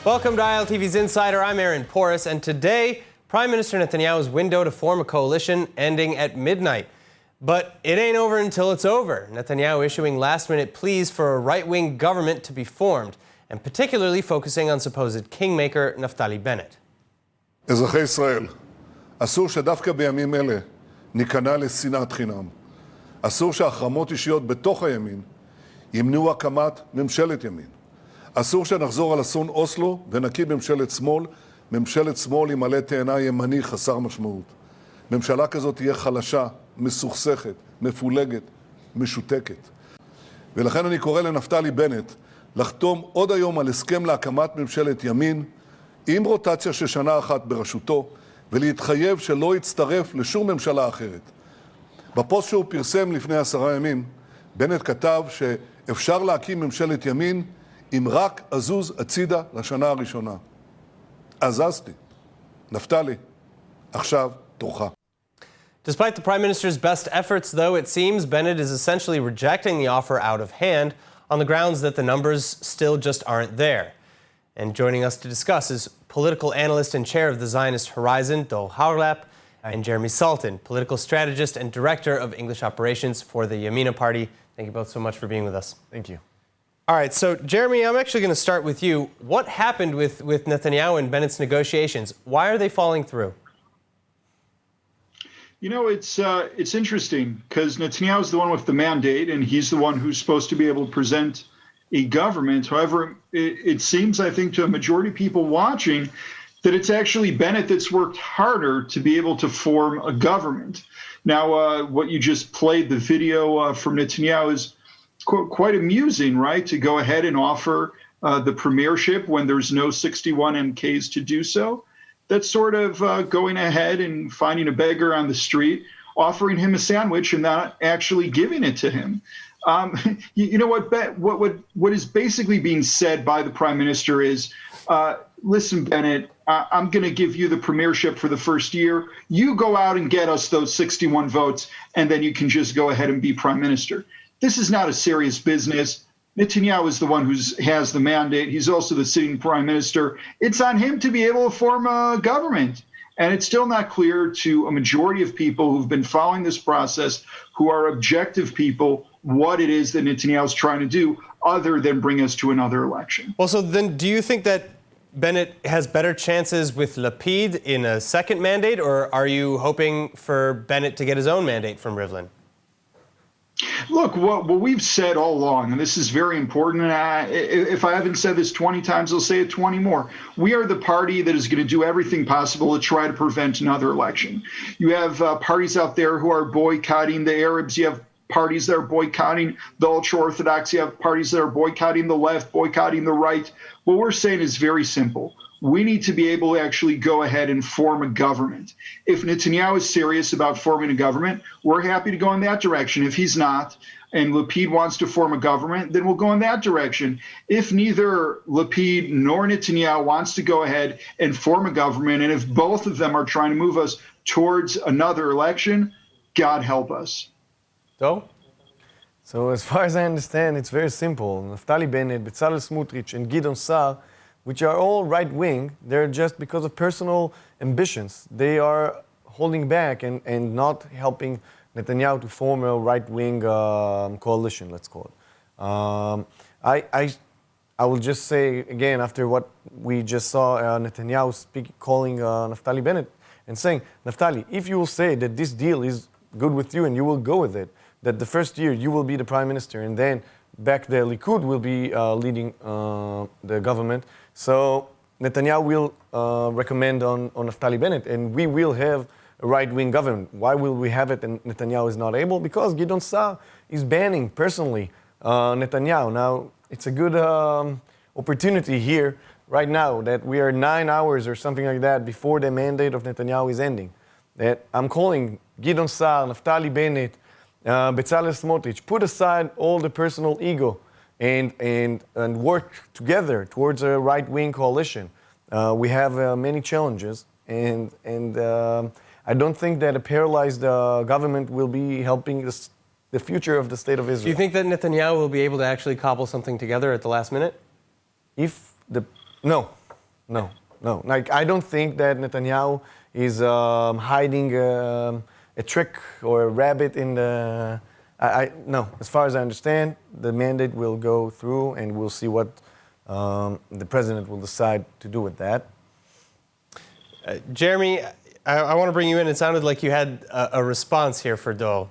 Welcome to ILTV's Insider. I'm Aaron Porras, and today, Prime Minister Netanyahu's window to form a coalition ending at midnight. But it ain't over until it's over. Netanyahu issuing last-minute pleas for a right-wing government to be formed, and particularly focusing on supposed kingmaker Naftali Bennett. אזרחי ישראל, אסור שדווקא בימים אלה ניכנע לשנאת חינם. אסור שהחרמות אישיות בתוך הימין ימנעו הקמת ממשלת ימין. אסור שנחזור על אסון אוסלו ונקים ממשלת שמאל עם מלא תאנה ימני חסר משמעות. ממשלה כזאת תהיה חלשה, מסוכסכת, מפולגת, משותקת. ולכן אני קורא לנפתלי בנט לחתום עוד היום על הסכם להקמת ממשלת ימין עם רוטציה של שנה אחת בראשותו, ולהתחייב שלא יצטרף לשום ממשלה אחרת. בפוסט שהוא פרסם לפני 10 ימים, בנט כתב שאפשר להקים ממשלת ימין אם רק אזוז הצידה לשנה הראשונה. עזזתי. נפתלי, עכשיו תורך. Despite the Prime Minister's best efforts, though, it seems Bennett is essentially rejecting the offer out of hand on the grounds that the numbers still just aren't there. And joining us to discuss is political analyst and chair of the Zionist Horizon, Dol Harlap, and Jeremy Saltan, political strategist and director of English operations for the Yamina party. Thank you both so much for being with us. Thank you. All right, so Jeremy, I'm actually going to start with you. What happened with Netanyahu and Bennett's negotiations? Why are they falling through? You know, it's interesting because Netanyahu is the one with the mandate, and he's the one who's supposed to be able to present a government. However, it seems, I think, to a majority of people watching, that it's actually Bennett that's worked harder to be able to form a government. Now, what you just played, the video from Netanyahu, is quite amusing, right? To go ahead and offer the premiership when there's no 61 MKs to do so. That's sort of going ahead and finding a beggar on the street, offering him a sandwich and not actually giving it to him. You know what is basically being said by the Prime Minister is, listen, Bennett, I'm going to give you the premiership for the first year. You go out and get us those 61 votes, and then you can just go ahead and be Prime Minister. This is not a serious business. Netanyahu is the one who has the mandate. He's also the sitting Prime Minister. It's on him to be able to form a government. And it's still not clear to a majority of people who've been following this process, who are objective people, what it is that Netanyahu is trying to do other than bring us to another election. Well, so then do you think that Bennett has better chances with Lapid in a second mandate, or are you hoping for Bennett to get his own mandate from Rivlin? Look, what we've said all along, and this is very important, and if I haven't said this 20 times, I'll say it 20 more. We are the party that is going to do everything possible to try to prevent another election. You have parties out there who are boycotting the Arabs. You have parties that are boycotting the ultra-Orthodox. You have parties that are boycotting the left, boycotting the right. What we're saying is very simple. We need to be able to actually go ahead and form a government. If Netanyahu is serious about forming a government, we're happy to go in that direction. If he's not, and Lapid wants to form a government, then we'll go in that direction. If neither Lapid nor Netanyahu wants to go ahead and form a government, and if both of them are trying to move us towards another election, God help us. So as far as I understand, it's very simple. Naftali Bennett, Bezalel Smotrich, and Gideon Sa'ar, which are all right-wing, they're just because of personal ambitions. They are holding back and not helping Netanyahu to form a right-wing coalition, let's call it. I will just say, again, after what we just saw Netanyahu calling Naftali Bennett and saying, Naftali, if you will say that this deal is good with you and you will go with it, that the first year you will be the Prime Minister and then back the Likud will be leading the government. So Netanyahu will recommend on Naftali Bennett, and we will have a right-wing government. Why will we have it and Netanyahu is not able? Because Gideon Sa'ar is banning personally Netanyahu. Now, it's a good opportunity here right now that we are 9 hours or something like that before the mandate of Netanyahu is ending. That I'm calling Gideon Sa'ar, Naftali Bennett, Bezalel Smotrich, put aside all the personal ego and work together towards a right-wing coalition. We have many challenges, and I don't think that a paralyzed government will be helping the future of the state of Israel. Do you think that Netanyahu will be able to actually cobble something together at the last minute? No. No. Like, I don't think that Netanyahu is hiding a trick or a rabbit in the... No, as far as I understand, the mandate will go through and we'll see what the president will decide to do with that. Jeremy, I want to bring you in. It sounded like you had a response here for Dole.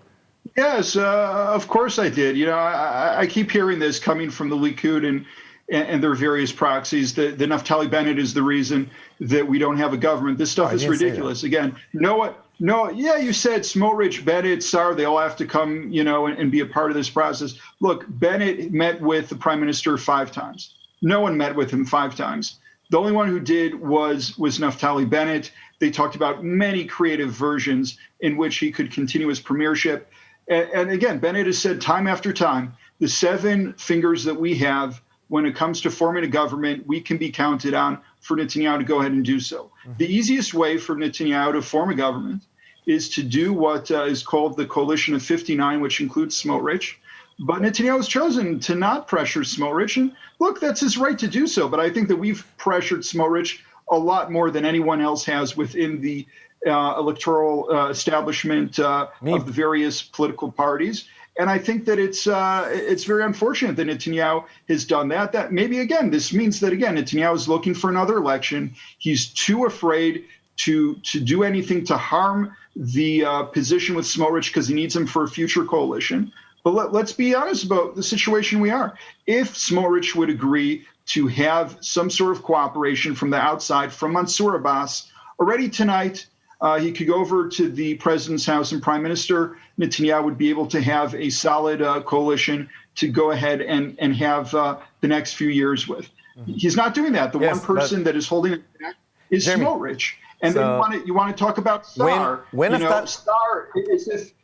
Yes, of course I did. You know, I keep hearing this coming from the Likud and their various proxies that Naftali Bennett is the reason that we don't have a government. This stuff is ridiculous. Again, you said Smotrich, Bennett, Sar, they all have to come, and be a part of this process. Look, Bennett met with the prime minister 5 times. No one met with him 5 times. The only one who did was Naftali Bennett. They talked about many creative versions in which he could continue his premiership. And again, Bennett has said time after time, the 7 fingers that we have when it comes to forming a government, we can be counted on for Netanyahu to go ahead and do so. The easiest way for Netanyahu to form a government is to do what is called the coalition of 59, which includes Smotrich. But Netanyahu has chosen to not pressure Smotrich. And look, that's his right to do so. But I think that we've pressured Smotrich a lot more than anyone else has within the electoral establishment of the various political parties. And I think that it's very unfortunate that Netanyahu has done that. That maybe, again, this means that, again, Netanyahu is looking for another election. He's too afraid to do anything to harm the position with Smotrich because he needs him for a future coalition. But let's be honest about the situation we are. If Smotrich would agree to have some sort of cooperation from the outside, from Mansour Abbas, already tonight, he could go over to the president's house and Prime Minister Netanyahu would be able to have a solid coalition to go ahead and have the next few years with. He's not doing that. The one person that is holding it back is Smotrich. And then you want to talk about Sar. Sar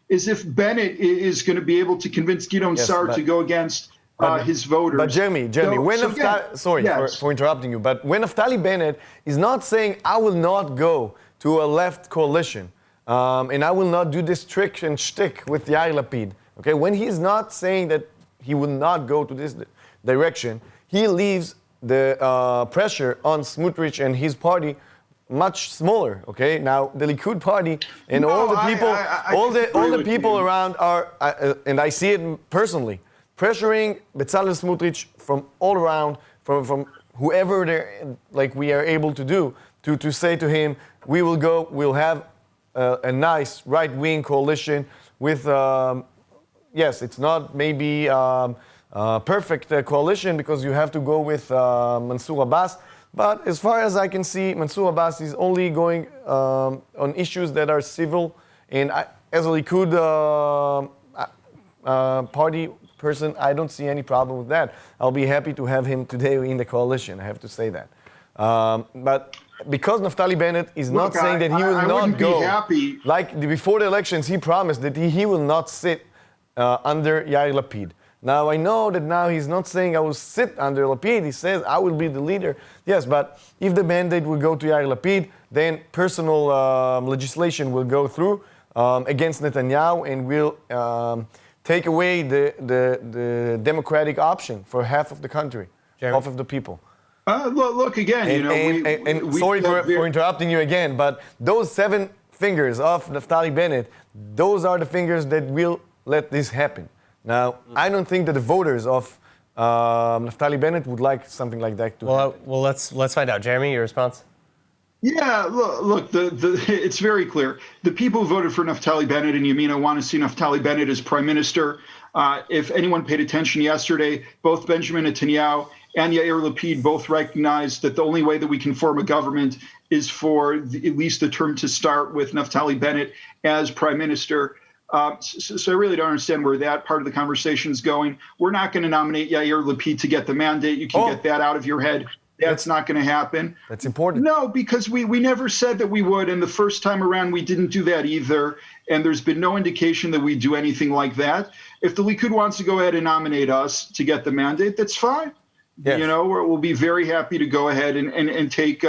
is if Bennett is going to be able to convince Gideon Sar to go against his voters. But Jeremy, sorry for interrupting you, but when Naftali Bennett is not saying, I will not go to a left coalition, and I will not do this trick and shtick with Yair Lapid. Okay, when he's not saying that he will not go to this direction, he leaves the pressure on Smotrich and his party much smaller. Okay, now the Likud party and all the people around are, and I see it personally, pressuring Bezalel Smotrich from all around, from whoever we are able to do, to say to him, we'll have a nice right-wing coalition with, yes, it's not maybe perfect coalition because you have to go with Mansour Abbas, but as far as I can see, Mansour Abbas is only going on issues that are civil, and as a Likud party person, I don't see any problem with that. I'll be happy to have him today in the coalition, I have to say that. But because Naftali Bennett is not saying that he will not go, like before the elections, he promised that he will not sit under Yair Lapid. Now, I know that now he's not saying I will sit under Lapid. He says I will be the leader. Yes, but if the mandate will go to Yair Lapid, then personal legislation will go through against Netanyahu and will take away the democratic option for half of the country, half of the people. Look again, sorry for interrupting you again, but those 7 fingers of Naftali Bennett, those are the fingers that will let this happen. Now, I don't think that the voters of Naftali Bennett would like something like that to happen. Well, let's find out. Jeremy, your response? Yeah, look, it's very clear. The people who voted for Naftali Bennett and Yamina want to see Naftali Bennett as prime minister. If anyone paid attention yesterday, both Benjamin Netanyahu and Yair Lapid both recognized that the only way that we can form a government is for at least the term to start with Naftali Bennett as prime minister. So I really don't understand where that part of the conversation is going. We're not going to nominate Yair Lapid to get the mandate. You can get that out of your head. That's not going to happen. That's important. No, because we never said that we would. And the first time around, we didn't do that either. And there's been no indication that we do anything like that. If the Likud wants to go ahead and nominate us to get the mandate, that's fine. Yes. We'll be very happy to go ahead and take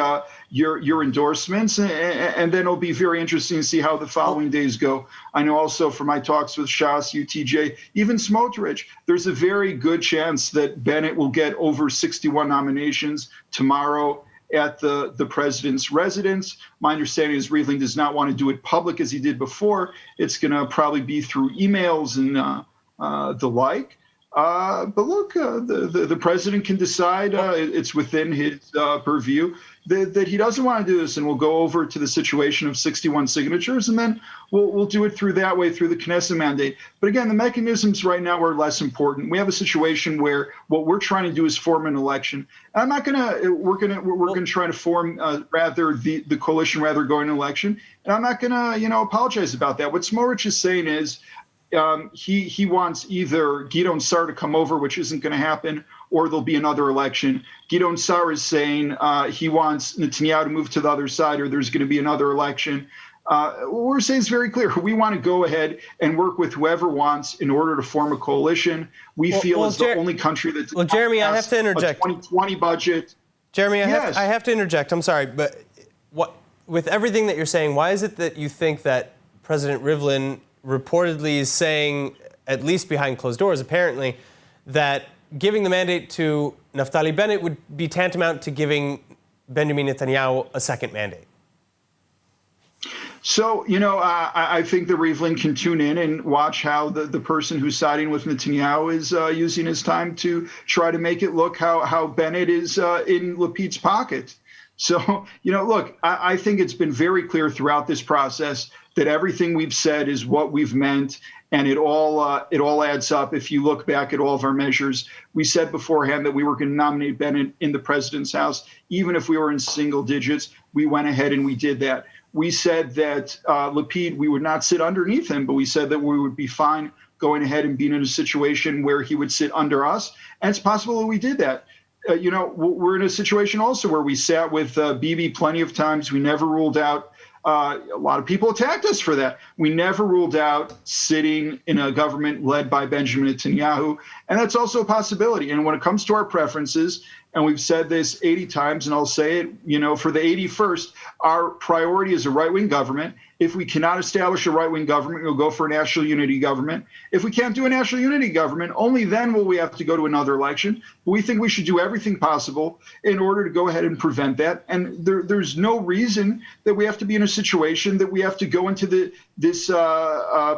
your endorsements, and then it'll be very interesting to see how the following days go. I know also from my talks with Shas, UTJ, even Smotrich, there's a very good chance that Bennett will get over 61 nominations tomorrow, at the president's residence. My understanding is Rivlin does not want to do it public as he did before. It's going to probably be through emails and the like. But look, the president can decide, it's within his purview, that he doesn't want to do this, and we'll go over to the situation of 61 signatures, and then we'll do it through that way, through the Knesset mandate. But again, the mechanisms right now are less important. We have a situation where what we're trying to do is form an election. I'm not we're gonna try to form rather the coalition rather going to election, and I'm not gonna apologize about that. What Smotrich is saying is, he wants either Gideon Sa'ar to come over, which isn't going to happen, or there'll be another election. Gideon Sa'ar is saying he wants Netanyahu to move to the other side, or there's going to be another election. What we're saying is very clear. We want to go ahead and work with whoever wants in order to form a coalition. We feel as the only country that's Jeremy, I have to interject. A 2020 budget. Jeremy, I have to interject. I'm sorry, but with everything that you're saying, why is it that you think that President Rivlin reportedly is saying, at least behind closed doors apparently, that giving the mandate to Naftali Bennett would be tantamount to giving Benjamin Netanyahu a second mandate? So, I think that Rivlin can tune in and watch how the person who's siding with Netanyahu is using his time to try to make it look how Bennett is in Lapid's pocket. So, look, I think it's been very clear throughout this process that everything we've said is what we've meant, and it all adds up. If you look back at all of our measures, we said beforehand that we were going to nominate Bennett in the president's house, even if we were in single digits. We went ahead and we did that. We said that Lapid, we would not sit underneath him, but we said that we would be fine going ahead and being in a situation where he would sit under us, and it's possible that we did that. We're in a situation also where we sat with Bibi plenty of times. We never ruled out. A lot of people attacked us for that. We never ruled out sitting in a government led by Benjamin Netanyahu, and that's also a possibility. And when it comes to our preferences, and we've said this 80 times, and I'll say it, for the 81st, our priority is a right-wing government. If we cannot establish a right-wing government, we'll go for a national unity government. If we can't do a national unity government, only then will we have to go to another election. But we think we should do everything possible in order to go ahead and prevent that. And there's no reason that we have to be in a situation that we have to go into this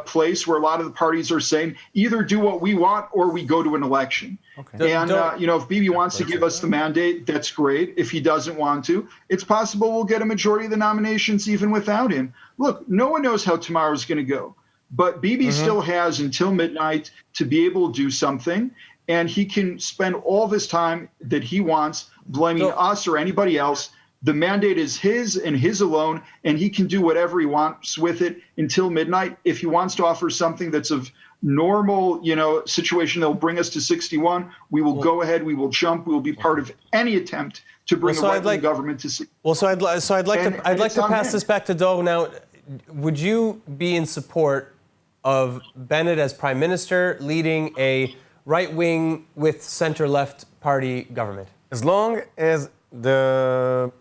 place where a lot of the parties are saying either do what we want or we go to an election. Okay. And, if Bibi wants to give us the mandate, that's great. If he doesn't want to, it's possible we'll get a majority of the nominations even without him. Look, no one knows how tomorrow's going to go, but Bibi still has until midnight to be able to do something, and he can spend all this time that he wants blaming us or anybody else. The mandate is his and his alone, and he can do whatever he wants with it until midnight. If he wants to offer something that's of normal, situation that will bring us to 61, we will go ahead, we will jump, we will be part of any attempt to bring a right-wing government to 61. Well, I'd like to pass this back to Dov now. Would you be in support of Bennett as prime minister leading a right-wing with center-left party government? As long as the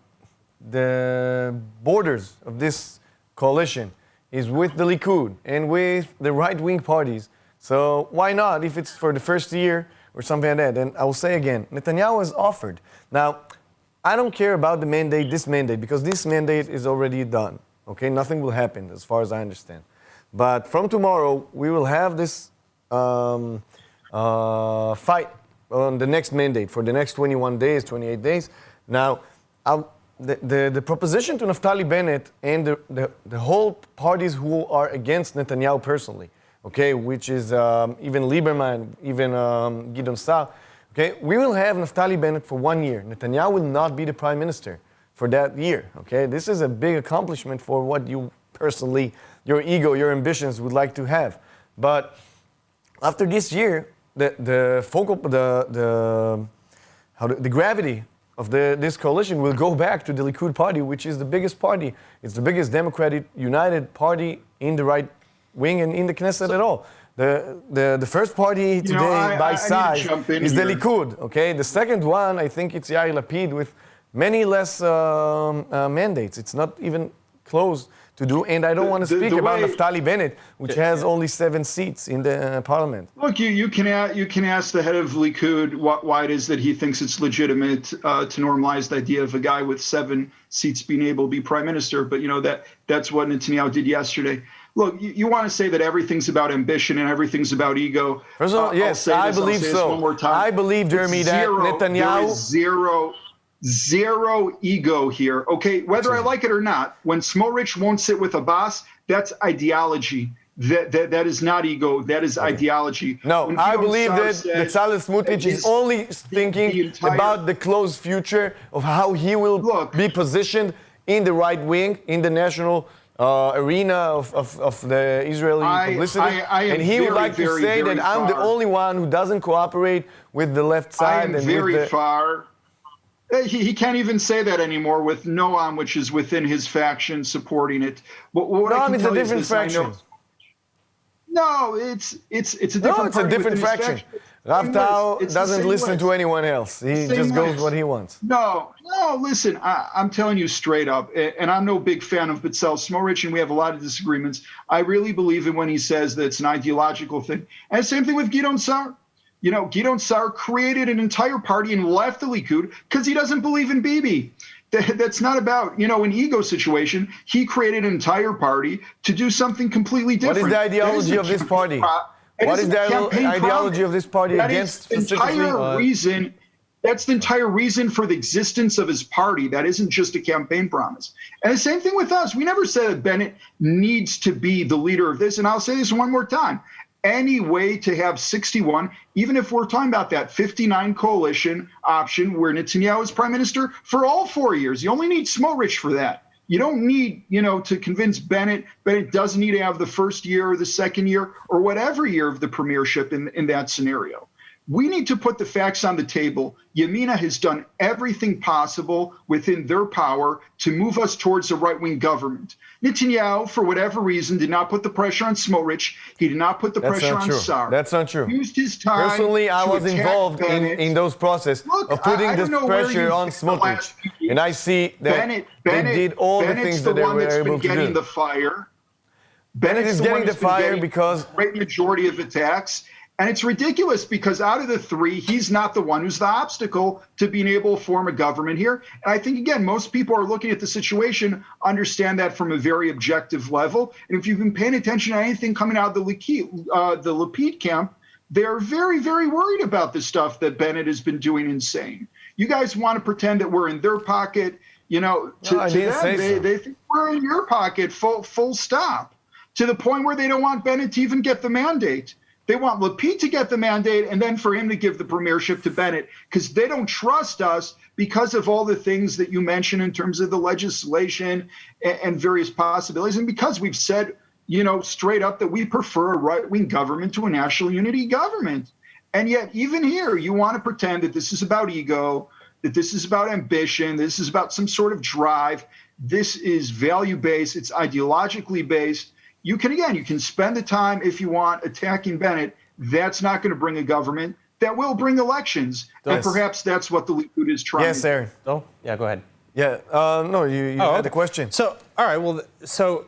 borders of this coalition is with the Likud and with the right-wing parties. So why not if it's for the first year or something like that? And I will say again, Netanyahu has offered. Now, I don't care about the mandate, this mandate, because this mandate is already done. Okay, nothing will happen as far as I understand. But from tomorrow, we will have this fight on the next mandate for the next 21 days, 28 days. Now, the proposition to Naftali Bennett and the whole parties who are against Netanyahu personally, okay, which is even Lieberman, even Gideon Sa'ar, okay, we will have Naftali Bennett for 1 year. Netanyahu will not be the prime minister for that year, okay? This is a big accomplishment for what you personally, your ego, your ambitions would like to have. But after this year, the gravity of this coalition will go back to the Likud party, which is the biggest party. It's the biggest Democratic United party in the right wing and in the Knesset at all. The first party today by size is the Likud. Okay, the second one, I think it's Yair Lapid with many less mandates. It's not even close to do. And I don't want to speak about way- Naftali Bennett, which has only 7 seats in the parliament. Look, you can ask the head of Likud why it is that he thinks it's legitimate to normalize the idea of a guy with 7 seats being able to be prime minister. But that's what Netanyahu did yesterday. Look, you want to say that everything's about ambition and everything's about ego. First of all, yes, I believe so. One more time. I believe, Jeremy, that Netanyahu. There is zero ego here. Okay, whether I like it or not, when Smotrich won't sit with Abbas, that's ideology. That is not ego. That is ideology. No, When I Gideon believe Sa'ar that said Bezalel Smotrich is only thinking about the close future of how he will be positioned in the right wing, in the national arena of the Israeli publicity. I am and he would like to say very that I'm the only one who doesn't cooperate with the left side. I am very far. He can't even say that anymore with Noam, which is within his faction, supporting it. Noam is a different faction. No, it's a different. No, it's a different faction. Rav Tao doesn't listen to anyone else. He just goes what he wants. No, listen, I'm telling you straight up, and I'm no big fan of Bezalel Smotrich, and we have a lot of disagreements. I really believe it when he says that it's an ideological thing. And the same thing with Gideon Sa'ar. Gideon Sa'ar created an entire party and left the Likud because he doesn't believe in Bibi. That's not about, an ego situation. He created an entire party to do something completely different. What is the ideology of this party? What is the ideology of this party against specifically? That's the entire reason for the existence of his party. That isn't just a campaign promise. And the same thing with us. We never said that Bennett needs to be the leader of this. And I'll say this one more time. Any way to have 61, even if we're talking about that 59 coalition option where Netanyahu is prime minister for all 4 years. You only need Smotrich for that. You don't need, to convince Bennett. Bennett doesn't need to have the first year or the second year or whatever year of the premiership in that scenario. We need to put the facts on the table. Yamina has done everything possible within their power to move us towards a right-wing government. Netanyahu, for whatever reason, did not put the pressure on Smotrich. He did not put the pressure on Sa'ar. That's not true. He used his time. Personally, I was involved in those processes of putting this pressure on Smotrich. And I see that they did all the things that they were able to do. The fire. Bennett is getting the fire because the great majority of attacks. And it's ridiculous because out of the 3, he's not the one who's the obstacle to being able to form a government here. And I think, again, most people are looking at the situation, understand that from a very objective level. And if you've been paying attention to anything coming out of the Lapid camp, they're very, very worried about the stuff that Bennett has been doing insane. You guys want to pretend that we're in their pocket. To them, they think we're in your pocket, full stop, to the point where they don't want Bennett to even get the mandate. They want Lapid to get the mandate and then for him to give the premiership to Bennett because they don't trust us because of all the things that you mentioned in terms of the legislation and various possibilities. And because we've said, straight up that we prefer a right-wing government to a national unity government. And yet even here, you want to pretend that this is about ego, that this is about ambition, this is about some sort of drive. This is value-based. It's ideologically based. You can spend the time, if you want, attacking Bennett. That's not going to bring a government. That will bring elections. And perhaps that's what the Likud is trying to do. Yes, Aaron. Oh, yeah, go ahead. Yeah, no, you had a question. So, all right, well, so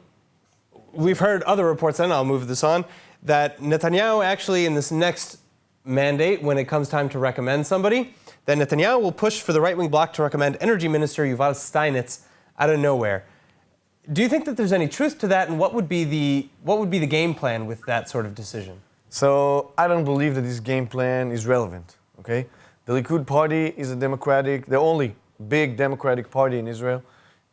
we've heard other reports, and I'll move this on, that Netanyahu actually in this next mandate, when it comes time to recommend somebody, that Netanyahu will push for the right-wing bloc to recommend Energy Minister Yuval Steinitz out of nowhere. Do you think that there's any truth to that, and what would be the game plan with that sort of decision? So I don't believe that this game plan is relevant. Okay, the Likud party is the only big democratic party in Israel,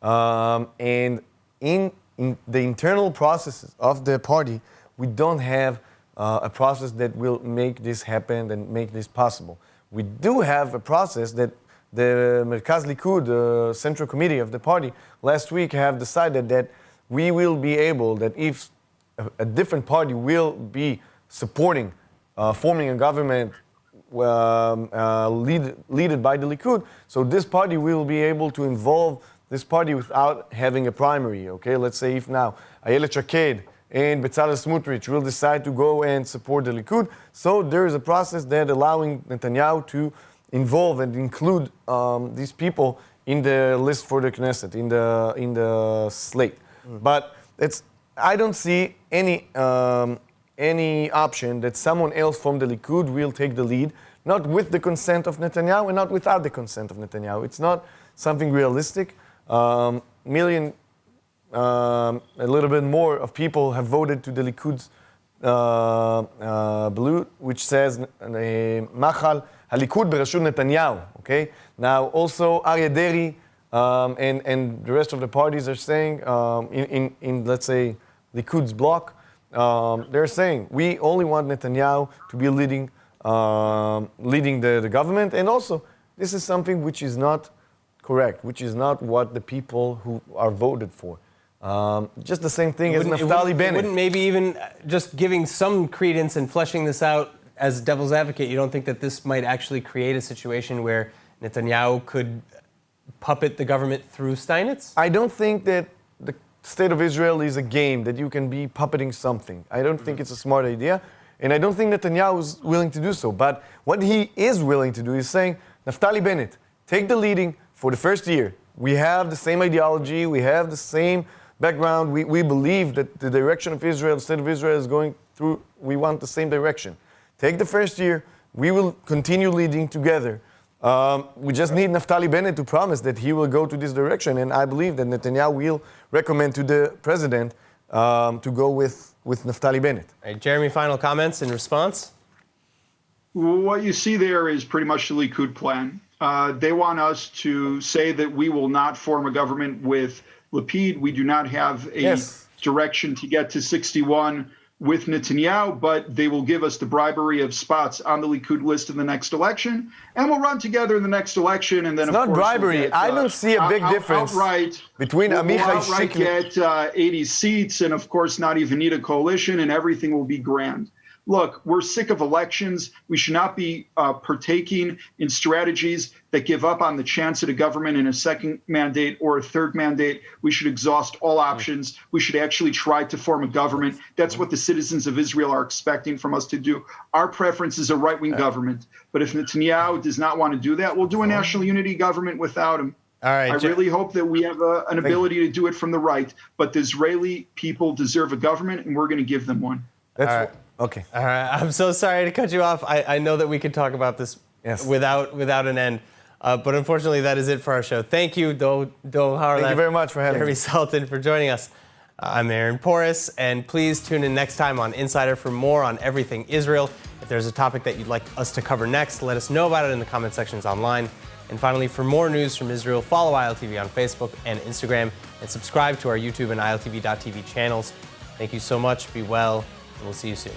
and in the internal processes of the party, we don't have a process that will make this happen and make this possible. We do have a process that the Merkaz Likud, the Central Committee of the party, last week have decided that we will be able, that if a different party will be supporting forming a government led by the Likud, so this party will be able to involve this party without having a primary, okay? Let's say if now Ayelet Shaked and Bezalel Smotrich will decide to go and support the Likud, so there is a process that allowing Netanyahu to involve and include these people in the list for the Knesset, in the slate. But I don't see any option that someone else from the Likud will take the lead, not with the consent of Netanyahu and not without the consent of Netanyahu. It's not something realistic. A little bit more of people have voted to the Likud's blue, which says Machal Halikud berashut Netanyahu. Okay. Now also Aryeh Deri and the rest of the parties are saying in let's say Likud's bloc, they're saying we only want Netanyahu to be leading the government, and also this is something which is not correct, which is not what the people who are voted for. Just the same thing as Naftali Bennett. Wouldn't maybe even just giving some credence and fleshing this out as devil's advocate, you don't think that this might actually create a situation where Netanyahu could puppet the government through Steinitz? I don't think that the state of Israel is a game that you can be puppeting something. I don't think it's a smart idea, and I don't think Netanyahu is willing to do so. But what he is willing to do is saying, Naftali Bennett, take the leading for the first year. We have the same ideology, we have the same background, we believe that the direction of Israel, the state of Israel is going through, we want the same direction. Take the first year, we will continue leading together. We just need Naftali Bennett to promise that he will go to this direction, and I believe that Netanyahu will recommend to the president to go with Naftali Bennett. All right, Jeremy, final comments in response? What you see there is pretty much the Likud plan. They want us to say that we will not form a government with Lapid. We do not have a direction to get to 61 with Netanyahu, but they will give us the bribery of spots on the Likud list in the next election, and we'll run together in the next election. And then, it's of not course, bribery. We'll get, I don't see a big difference between Amichai Shikli. Get 80 seats, and of course, not even need a coalition, and everything will be grand. Look, we're sick of elections. We should not be partaking in strategies that give up on the chance at a government in a second mandate or a third mandate. We should exhaust all options. We should actually try to form a government. That's what the citizens of Israel are expecting from us to do. Our preference is a right-wing government. But if Netanyahu does not want to do that, we'll do a national unity government without him. All right, I really hope that we have an ability to do it from the right. But the Israeli people deserve a government, and we're going to give them one. That's all right. Okay. All right. I'm so sorry to cut you off. I know that we could talk about this without an end. But unfortunately, that is it for our show. Thank you, Harlap. Thank you very much for having me. Jeremy Saltan for joining us. I'm Aaron Porras, and please tune in next time on Insider for more on everything Israel. If there's a topic that you'd like us to cover next, let us know about it in the comment sections online. And finally, for more news from Israel, follow ILTV on Facebook and Instagram, and subscribe to our YouTube and ILTV.tv channels. Thank you so much. Be well. We'll see you soon.